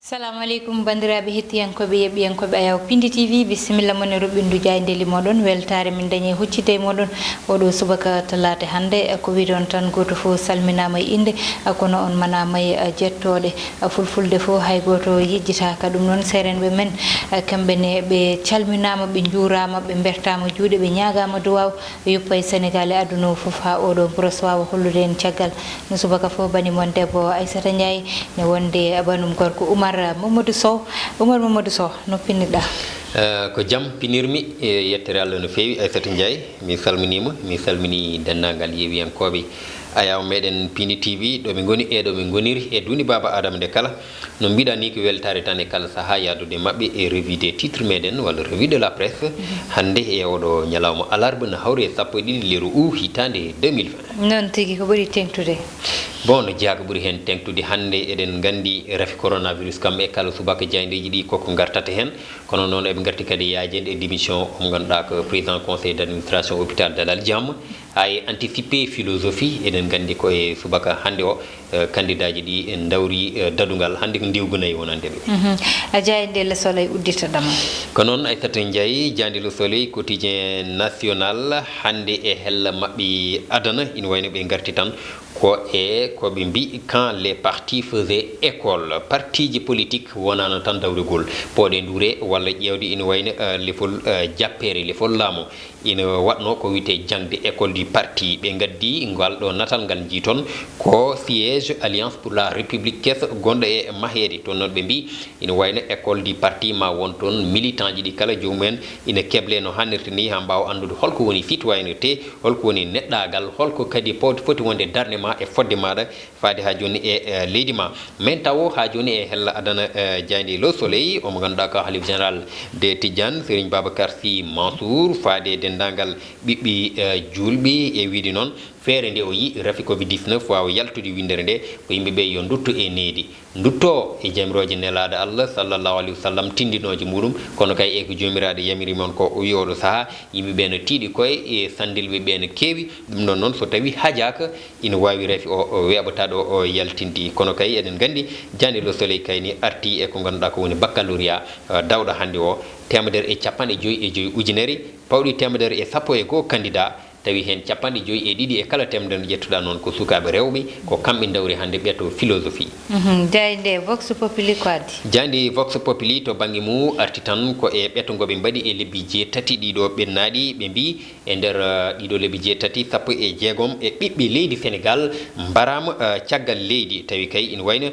Assalamu alaikum bandiraɓe hettiyankoɓe yeɓɓiyankoɓe Ayaw Pindi TV bisimilla mon e roɓɓindu jayndeli moɗon weltare min dañi huccide e moɗon oɗo subaka talata hande ko wiɗon tan goto fo salminama e inde kono on manama e jettoɗe fulfulde fo hay goto yejjitaka ɗum noon serenɓe men kamɓene ɓe calminama ɓe juurama ɓe bertama juuɗe ɓe ñagama duwaw yuppa e Sénégal e aduna o foof ha oɗo bros wawa hollude en caggal no subaka fo banimon debbo Aissata Ndiaye ne wonde banum gorko Oumar Mamadou Sow no pinniɗa ko jam pinirmi e yettere Allah no feewi Aissata Ndiaye mi salmini dendagal yewiyankoɓe Ayaw meɗen Pindi TV ɗo ɓe goni e ɗo ɓe goniri e duni baba adama nde kala no mbiɗa ni ko weltare tan e kala saaha yadude mabɓe e revue des titres meɗen walla revue de la presse hande e oɗo ñalawma alarba no hawri e 12 lewru août hitande 2020 noon tigui ko ɓuuri tengtude bon no jeeya ko ɓuuri hen tengtude hande eɗen gandi rafi coronavirus kam e kala subaka jayndeji ɗi koko gartata hen kono noon eɓe garti kadi yajede e démission mo ganduɗa ko président conseil d' administration hôpital Dalal Jam hay anticipé philosophie eɗen gandi koye subaka hande o candidat ji ɗi en dawri dadugal hande ko ndiwgunayi wonandeɓe jayde Le Soleil uddita ɗam ko noon Aissata Ndiaye jandi Le Soleil quotidien national hande e hella mabɓe adana ina wayno ɓe garti tan koɓe mbi quand les partis faisaient école partiji politique wonano tan dawrugol pooɗe ndure walla ƴewde ina wayno lefol jappere lefol laamu ina watno ko wiyete jangde école du parti ɓe gaddi ngal ɗo natal ngal jiiton ko siège alliance pour la république kesso gonɗo e mahede toon noon ɓe mbi ina wayno école du parti ma won toon militant ji ɗi kala jomumen ina keble no hannirta ni ha mbawa andude holko woni citoyenneté holko woni neɗɗagal holko kadi foti wonde darde ma e fodde maɗa faade ha joni e leydi ma min taw ha joni e hella adana jayndi Le Soleil omo ganduɗa ko halif général de Tidiane Serigne Babacar Sy Mansour faade dendagal ɓiɓɓi julɓe e wiide noon feere nde o yi rafi covid 19 wawa yaltude windere nde ko yimɓeɓe yo dutto e needi dutto e jamiroje nelaɗo Allah sallllahu alayhi wa sallam tindinoje muɗum kono kay e ko jomiraɗo yamiri moon ko o wi oɗo saaha yimɓeɓe no tiiɗi koye e sandilɓe ɓe no keewi ɗum ɗon noon so tawi hajaka ina wawi rafi o weɓataɗo o yaltindi kono kay eɗen gandi jandi Le Soleil kayni arti e ko ganduɗa ko woni baccalauréat dawɗo hande o 155 ujunere pawɗi 110 candidat tawi hen 52 e kala temedere ƴettuɗa noon ko sukaɓe rewɓe ko kamɓe dawri hande ɓeeto philosophie jayde vox populi ko addi jayde vox populi to banggue mu arti tan ko e ɓetogoɓe mbaɗi e lebbi jeetati ɗiɗo ɓennaɗi ɓe mbi e nder ɗiɗo lebbi jeetati 16 e ɓiɓɓe leydi Sénégal mbarama caggal leydi tawi kay ina wayno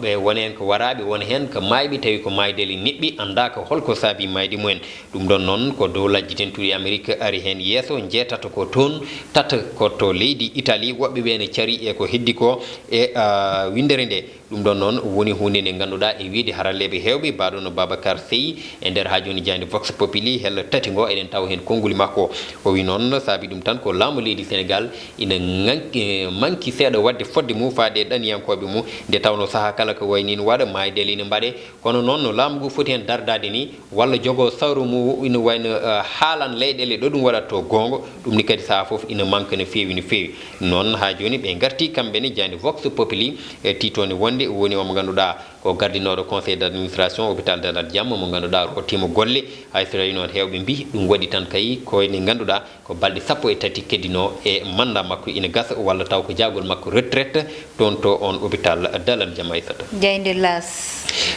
ɓe wona hen ko waraɓe wona hen ko mayɓe tawi ko maydele neɓɓi anda ko holko saabi mayde mumen ɗum ɗon noon ko dow lajjitentuɗi Amérique ari hen yeeso jeetata ko toon tata ko to leydi Italie woɓɓe ɓe ne cari e ko heddi ko e windere nde ɗum ɗon noon woni hunde nde ganduɗa e wiide haralleɓe hewɓe baɗono Babacar Sey e nder ha joni jandi vox populi hella tati ngo eɗen tawa hen konnguli makko o wi noon saabi ɗum tan ko laamu leydi Sénégal ina manki seeɗa wadde fodde mum faade ɗaniyankoɓe mum nde tawno saaha kala ko wayni no waɗa maydele ine mbaɗe kono noon no laamu ngu foti hen dardade ni walla jogo sawru mum ina wayno haalan leyɗele ɗo ɗum waɗat to gonga ɗum ni kadi saaha foof ina manque no feewi noon ha joni ɓe garti kamɓene jandi vox populi e titone wonde woni omo ganduɗa ko gardinoɗo conseil d' administration hôpital Dalal Jam mo ganduɗa rottimo golle hay so tawi noon hewɓe mbi ɗum waɗi tan kay koyne ganduɗa ko balɗe 13 keddino e mandat makko ina gasa walla taw ko jagol makko retraite toon to on hôpital Dalal Jam Aissata jayde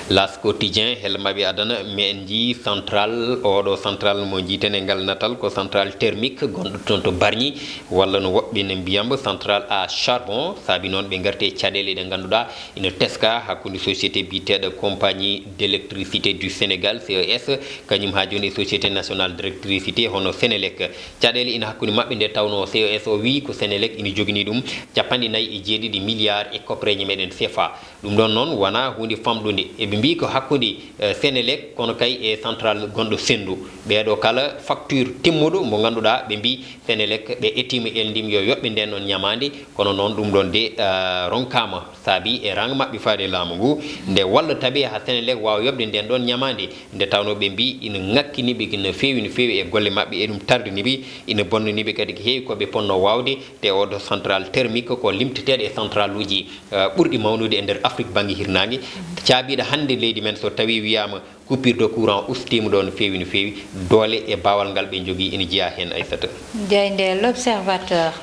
las quotidien hel maɓe adana mi en jii central oɗo central mo jiiten e ngal natal ko central thermique gonɗo toon to Bargny walla no woɓɓe ne mbiyamba central à charbon saabi noon ɓe garte caɗele ɗe ganduɗa ina teska hakkude société biteɗo compagnie d' électricité du Sénégal CES kañum ha joni société nationale d' électricité hono Sénélec caɗele ina hakkude mabɓe nde tawno CES o wi ko Sénélec ina jogini ɗum 49 milliards e koppreje meɗen CFA ɗum ɗon noon wona hunde famɗude eɓe mbi ko hakkude Sénélec kono kay e central gonɗo Sendou ɓeɗo kala facture timmuɗo mo ganduɗa ɓe mbi Sénélec ɓe ettima elndim yo yoɓɓe nden on ñamade kono noon ɗum ɗon de ronkama saabi e rang mabɓe faade laamu ngu nde walla tabi ha Senelec wawa yobde nden ɗon ñamande nde tawno ɓe mbi ina ŋakkiniɓe no feewi e golle mabɓe e ɗum tardiniɓe ina bonnaniɓe kadi ko heewi koɓe ponno wawde te oɗo central thermique ko limteteɗo e central uji ɓurɗi mawnude e nder Afrique banggue hirnangue caabiɗo hande leydi men so tawi wiyama coupure de courant ustima ɗo no feewi doole e bawal ngal ɓe jogui ina jeeya hen Aissata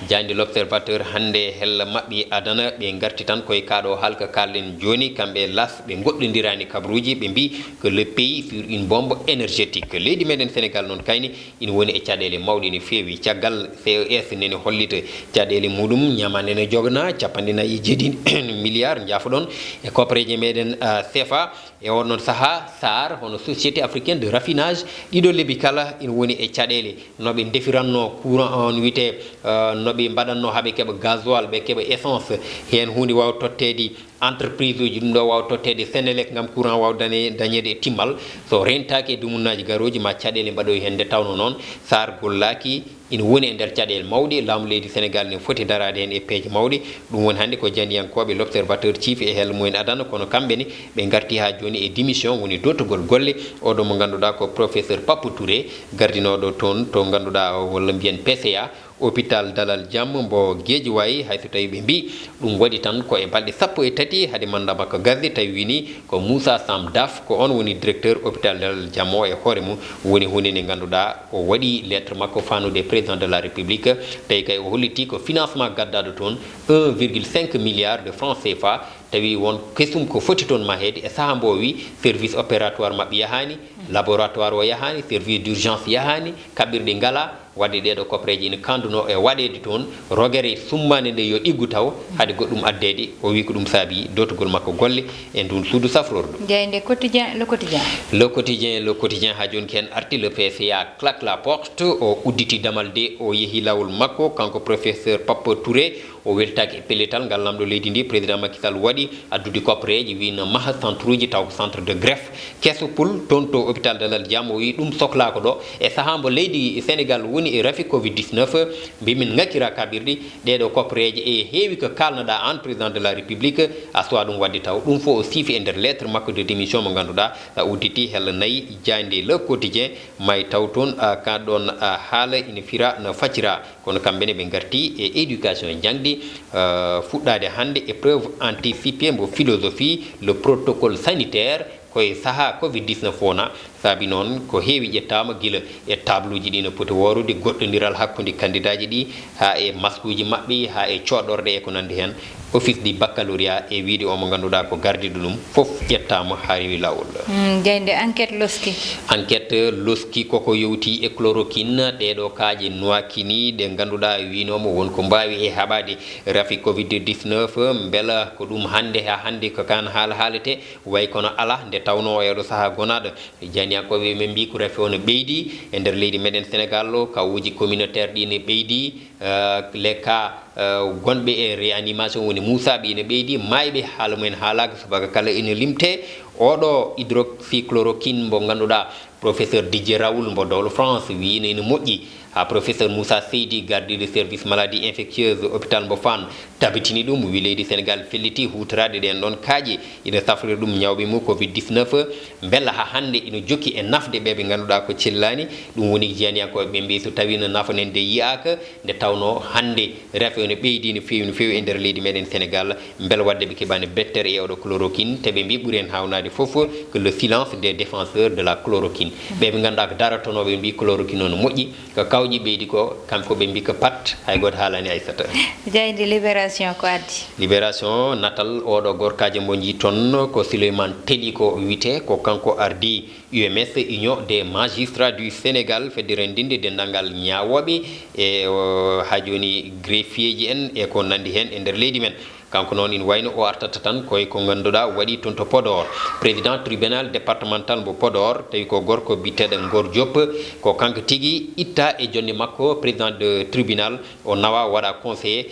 jayde l'observateur hande hella mabɓe adana ɓe garti tan koye kaɗo halka kalɗen joni kamɓe las ɓe goɗɗodirani kabruji ɓe mbi que le pays sur une bombe énergétique leydi meɗen Sénégal noon kayni ina woni e caɗele mawɗe no feewi caggal CES nene hollita caɗele muɗum ñamande ne jogna 97 milliards jaafoɗon e copareje meɗen CFA e on noon saaha SAR hono société africaine de raffinage ɗiɗo lebbi kala ina woni e caɗele noɓe defiranno courant on wiyete noɓe mbaɗanno haaɓe keeɓa gasoil ɓe keeɓa essence hen hunde wawa tottede entreprise uji ɗum ɗo wawa tottede Senelec gam courant wawa dañede e timmal so rentaki e dumunnaji garoji ma caɗele mbaɗoy hen nde tawno noon SAR gollaki ina woni e nder caɗele mawɗe laamu leydi Sénégal ne foti darade hen e peeje mawɗe ɗum woni hannde ko janiyankoɓe l'observateur ciifi e hel mumen adana kono kamɓene ɓe garti ha joni e démission woni dottugol golle oɗo mo ganduɗa ko professeur Papou Touré gardinoɗo toon to ganduɗa walla mbiyen PCA hôpital Dalal Jamm mbo Guédiawaye hayso tawi ɓe mbi ɗum waɗi tan ko e balɗe 13 haade manda makko gasde tawi wini ko Moussa Sam Daf ko on woni directeur hôpital Dalal Jamm o e hoore mum woni hunde nde ganduɗa o waɗi lettre makko fanude président de la république tawi kay o holliti ko financement gaddaɗo toon 1,5 milliard de francs CFA tawi won kesum ko foti toon mahede e saaha mbo wi service opératoire mabɓe yahani laboratoire o yahani service d'urgence yahani kaɓirɗe ngala wadde ɗeɗo copreji ina kanduno e waɗede toon rogere summande nde yo ɗiggu taw haade goɗɗum addede o wi ko ɗum saabi dotugol makko golle e ndun suudu safrorɗo jeyde quotidien le quotidien ha joni ken arti le PCA claque la porte o udditi damal de o yeehi lawol makko kanko professeur Papou Touré o weltaki e pelletal ngal lamɗo leydi ndi président Macky Sall waɗi addude copreji wino maha centre uji taw ko centre de greffe kesso pul toon to hôpital Dalal Jamm o wi ɗum sohlako ɗo e saaha mbo leydi Sénégal woni e rafi covid 19 mbimin ngakkira kaɓirɗe ɗeɗo copreji e heewi ko kalnoɗa an président de la république a suwa ɗum wadde taw ɗum fo o siifi e nder lettre makko de démission mo ganduɗa sa udditi hella nayyi jande le quotidien may taw toon kaɗon haala ina fira no faccira kono kamɓene ɓe garti e éducation jangdi fuɗɗade hande épreuve anticipée mbo philosophie le protocole sanitaire koye saaha covid 19 wona saabi noon ko heewi ƴettama guila e table uji ɗi no poti worude goɗɗodiral hakkude candidat ji ɗi ha e masque uji mabɓe ha e coɗɗorde e ko nandi hen office du baccalauréat e wiide omo ganduɗa ko gardiɗo ɗum foof ƴettama ha rewi lawol jeyde enquête loski koko yewti e chloroquine ɗeɗo kaaje noakini ɗe ganduɗa winomo wonko mbawi e haɓade rafi covid 19 beela ko ɗum hande ha hande ko kan haalete way kono ala nde tawno eɗo saaha gonaɗo janiyankoɓe ɓe mbi ko rafi o no ɓeydi e nder leydi meɗen Sénégal o kawuji communautaire ɗi ne ɓeydi les cas gonɓe e réanimation woni musaɓe ene ɓeydi mayɓe haala mumen haalaga subaka kala ene limte oɗo hydroxychloroquine mbo ganduɗa professeur Didier Raoul mbo dowlo France wino ene moƴƴi ha professeur Moussa Seydi gardiɗo service maladie infectieuse hôpital mbo Fann tabitini ɗum wi leydi Sénégal felliti hutorade ɗen ɗon kaaƴe ina safrira ɗum ñawɓe mum covid 19 bella ha hande ina jokki e nafde ɓe ganduɗa ko cellani ɗum woni jeyaniyankoɓe ɓe mbi so tawi no nafanen nde yiyaka nde tawno hande rafe ne ɓeydi no fewi e nder leydi meɗen Sénégal beela wadde ɓe keɓani bettere e oɗo chloroquine te ɓe mbi ɓuuri hen hawnade foof que le silence des défenseurs de la chloroquine ɓe ganduɗa ko daratonoɓe mbi chloroquine o no moƴƴi ko kawƴi ɓeydi ko kamko ɓe mbi ko pat hay goto haalani Aissata jeyde libération ko addi libération natal oɗo gorkaje mo jii toon ko Souleymane Teliko wiyete ko kanko ardi UMS union des magistrats du Sénégal feddirendinde dendalngal ñawoɓe e ha joni greffier ji en e ko nandi hen e nder leydi men kanko noon ina wayno o artata tan koye ko ganduɗa waɗi toon to Podor président tribunal départemental mbo Podor tawi ko gorko biteɗo Ngor Diop ko kanko tigui itta e jonde makko président de tribunal o nawa waɗa conseiller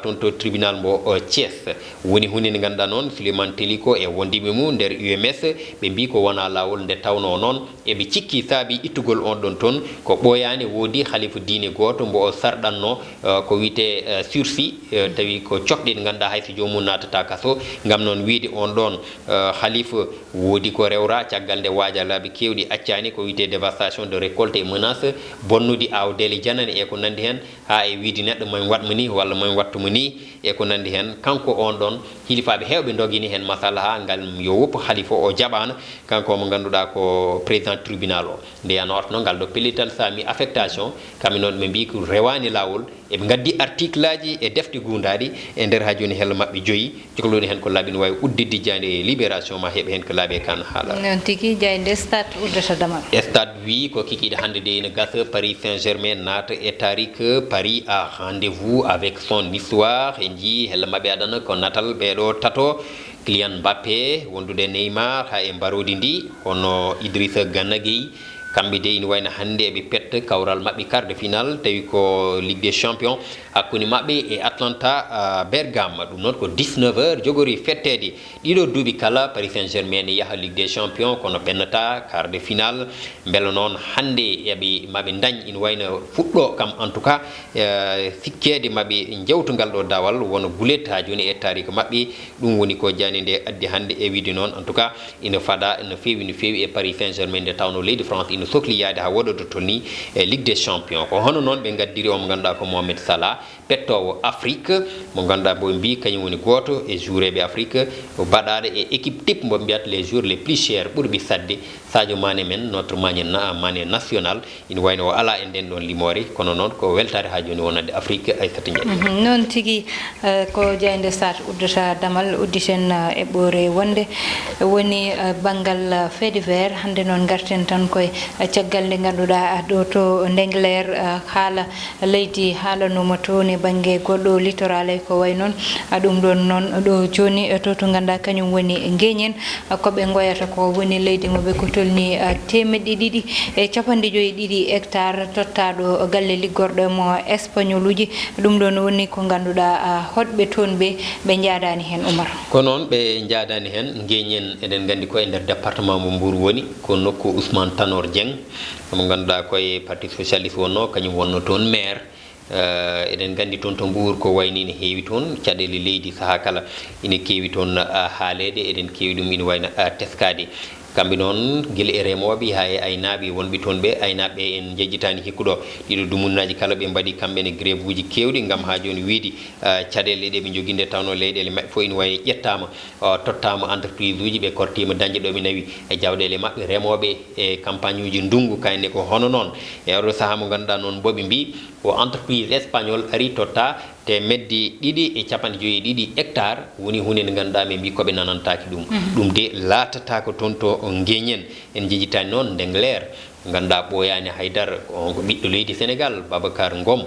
toon to tribunal mbo Thiès woni hunde nde ganduɗa noon Souleymane Teliko e wondiɓe mum nder UMS ɓe mbi ko wona lawol nde tawno noon eɓe cikki saabi ittugol on ɗon toon ko ɓoyani woodi halifa diine goto mbo o sarɗanno ko wiyete sursis tawi ko cohɗe ɗe ganduɗa hayso jomum natata kaso ngam noon wiide on ɗon khalifa woodi ko rewra caggal nde waaja laabi kewɗi accani ko wiyete dévastation de récolte et menace bonnude awdele janani e ko nandi hen ha e wiide neɗɗo moye watmo ni walla moye wattuma ni e ko nandi hen kanko on ɗon hilifaɓe hewɓe dogini hen masala ha ngal yo woppu khalifa o jaɓano kanko mo ganduɗa ko président tribunal o ndeyano ortono ngal ɗo pellital sami affectation kamɓe noon ɓe mbi ko rewani lawol eɓe gaddi article aji e defte gundaɗi e nder ha joni hello mabɓe joyi cohlude hen ko laaɓi no wawi uddidde jande libération ma heeɓa hen ko laaɓe kan haala non tigui jayde stade uddata damal stade wi ko kikiɗe hande de ene gasa Paris Saint-Germain naata e tarik Paris a rendez-vous avec son histoire e jii hello mabɓe aɗana ko natal ɓeɗo tato Kylian Mbappé wondude Neymar ha e mbarodi ndi hono Idrissa Gana Gueye kamɓe de ina wayno hande eɓe petta kawral mabɓe quart de finale tawi ko Ligue des Champions hakkude mabɓe e Atlanta Bergame ɗum noon ko 19h jogori fettede ɗiɗo duuɓi kala Paris Saint-Germain yaha Ligue des Champions kono ɓennata quart de finale beele noon hande eɓe maɓe dañ ina wayno fuɗɗo kam en tout cas sikkede maɓe jewtugal ɗo dawal wona gulet ha joni e tarik mabɓe ɗum woni ko jani nde addi hande e wiide noon en tout cas ina faada no fewi e Paris Saint-Germain nde tawno leydi France ina sohli yaade ha woɗoto tolni e Ligue des Champions ko hono noon ɓe gaddiri o mo ganduɗa ko Mohamed Salah pettowo Afrique mo ganduɗa bo mbi kañum woni goto e joureɓe Afrique o baɗaɗo e équipe type mo mbiyata les joueurs les plus chers ɓurɓe sadde Sadio Mané men notre Mané national ina wayno o ala e nden ɗon limore kono noon ko weltare ha joni wonande Afrique Aissata Ndiaye noon tigui ko jayde stade uddata damal udditen eɓɓore wonde woni banggal fait divers hande noon garten tan koye caggal nde ganduɗa ɗo to Ndengler haala leydi haalanoma toon e banggue goɗɗo littoral e ko way noon ɗum ɗon noon ɗo joni to ganduɗa kañum woni Nguéniene koɓe goyata ko woni leydi moɓe ko tolni 200 e 52 hectare tottaɗo galle liggorɗo mo espagnol uji ɗum ɗon woni ko ganduɗa hoɗɓe toon ɓe jaadani hen Oumar ko noon ɓe jaadani hen Nguéniene eɗen gandi ko e nder département mo Mbour woni ko nokku Ousmane Tanor Dieng mo ganduɗa koye parti socialiste wonno kañum wonno toon maire eɗen gandi toon to Mbour ko wayni ne heewi toon caɗele leydi saaha kala ina keewi toon haalede eɗen keewi ɗum ina wayno teskade kamɓe noon guila e remoɓe ha e aynaɓe wonɓe toon ɓe aynaɓe en jejjitani hikkuɗo ɗiɗo dumunnaji kala ɓe mbaɗi kamɓene grève uji kewɗi gam ha joni wiide caɗele ɗe ɓe joguinde tawno leyɗele mabɓe fo ina wayno ƴettama tottama entreprise uji ɓe kortima dañde ɗo ɓe nawi e jawɗele mabɓe remoɓe e campagne uji ndungu kayne ko hono noon e oɗo saaha mo ganduɗa noon boɓe mbi o entreprise espagnol ari totta te meddi 2,52 hectare woni hunde nde ganduɗa ɓe mbi koɓe nanantaki ɗum ɗum de laatata ko toon to Nguéniene en jejitani noon Ndengler ganduɗa ɓoyani haydara ko ɓiɗɗo leydi Sénégal Babacar Ngom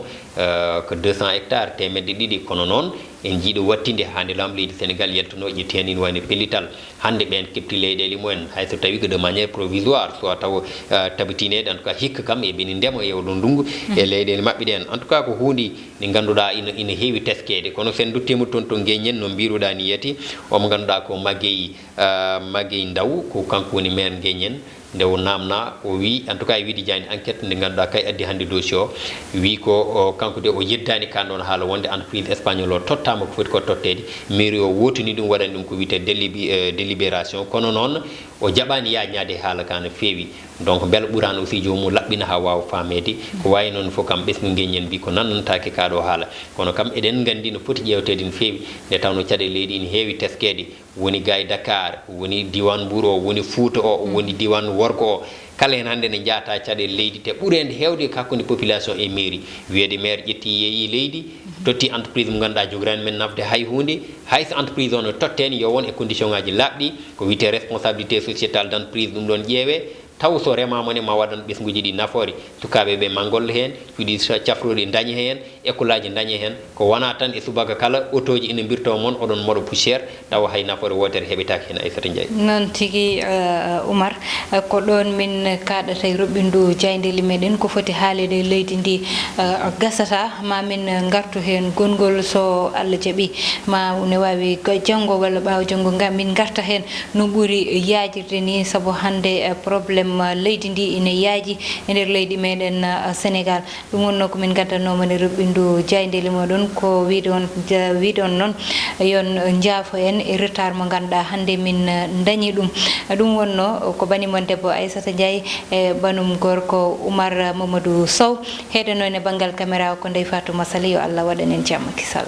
ko 200 hectares temedde ɗiɗi kono noon en jiiɗo wattinde hande lamɗo leydi Sénégal yaltuno ƴetti hen ina wayno pellital hande ɓen kepti leyɗele mumen hayso tawi que de manière provisoire soit taw tabitineɗe en tout cas hikka kam eɓeni ndema e oɗon ndungu e leyɗele mabɓe ɗen en tout cas ko hunde nde ganduɗa ina heewi teskede kono sen duttimo toon to Nguéniene no mbiruɗa ni yeti omo ganduɗa ko Magueye Ndaw ko kanko woni maire Nguéniene nde o namna o wi en tout cas e wiide jani enquête nde ganduɗa kay addi hande dossier o wi ko kanko de o yeddani kan ɗon haala wonde entreprise espagnol o tottama ko foti ko tottede mairie o wotini ɗum waɗani ɗum ko wiyete délibération kono noon o jaɓani yajñade haala ka no feewi donc beele ɓurano aussi jomum laɓɓina ha wawa famede ko wayi noon fof kam ɓesgu Nguéniene mbi ko nannantake kaɗo haala kono kam eɗen gandi no foti ƴewtede no feewi nde tawno caɗele leydi ine heewi teskede woni gay Dakar woni diwan Mbour o woni Fouta o woni diwan Worgo o kala hen hande ne jaata caɗele leydi te ɓuurede hewde hakkude population e mairie wiyede maire ƴetti yeeyi leydi totti entreprise mo ganduɗa jogorani men nafde hay hunde hayso entreprise o no totteni yo won e condition ngaji labɗi ko wiyete responsabilité sociétale d' entreprise ɗum ɗon ƴeewe taw so remamone ma waɗan ɓesguji ɗi nafoore sukaɓe ɓe ma golla hen fiɗi cafroɗi dañi hen école aji dañi hen ko wona tan e subaka kala auto ji ina birto moon oɗon moɗo poussiére tawa hay nafoore wotere heɓetake hen Aissata Ndiaye noon tigui Oumar ko ɗon min kaɗata e roɓɓindu jaydeli meɗen ko foti haalede leydi ndi gasata ma min gartu hen gongol so Allah jaaɓi ma ne wawi janggo walla ɓawa janggo gam min garta hen no ɓuuri yajirde ni saabu hande probléme leydi ndi ina yaaji e nder leydi meɗen Sénégal ɗum wonno ko min gaddanoma ne roɓɓindu Bindu Diaydeli moɗon ko wiɗon noon yon jaafo en e retard mo ganduɗa hande min dañi ɗum wonno ko banimon debbo Aissata Ndiaye e banum gorko Oumar Mamadou Sow heɗanno e banggal caméra ko Ndeye Fatou Massaly yo Allah waɗanen jamma kisal.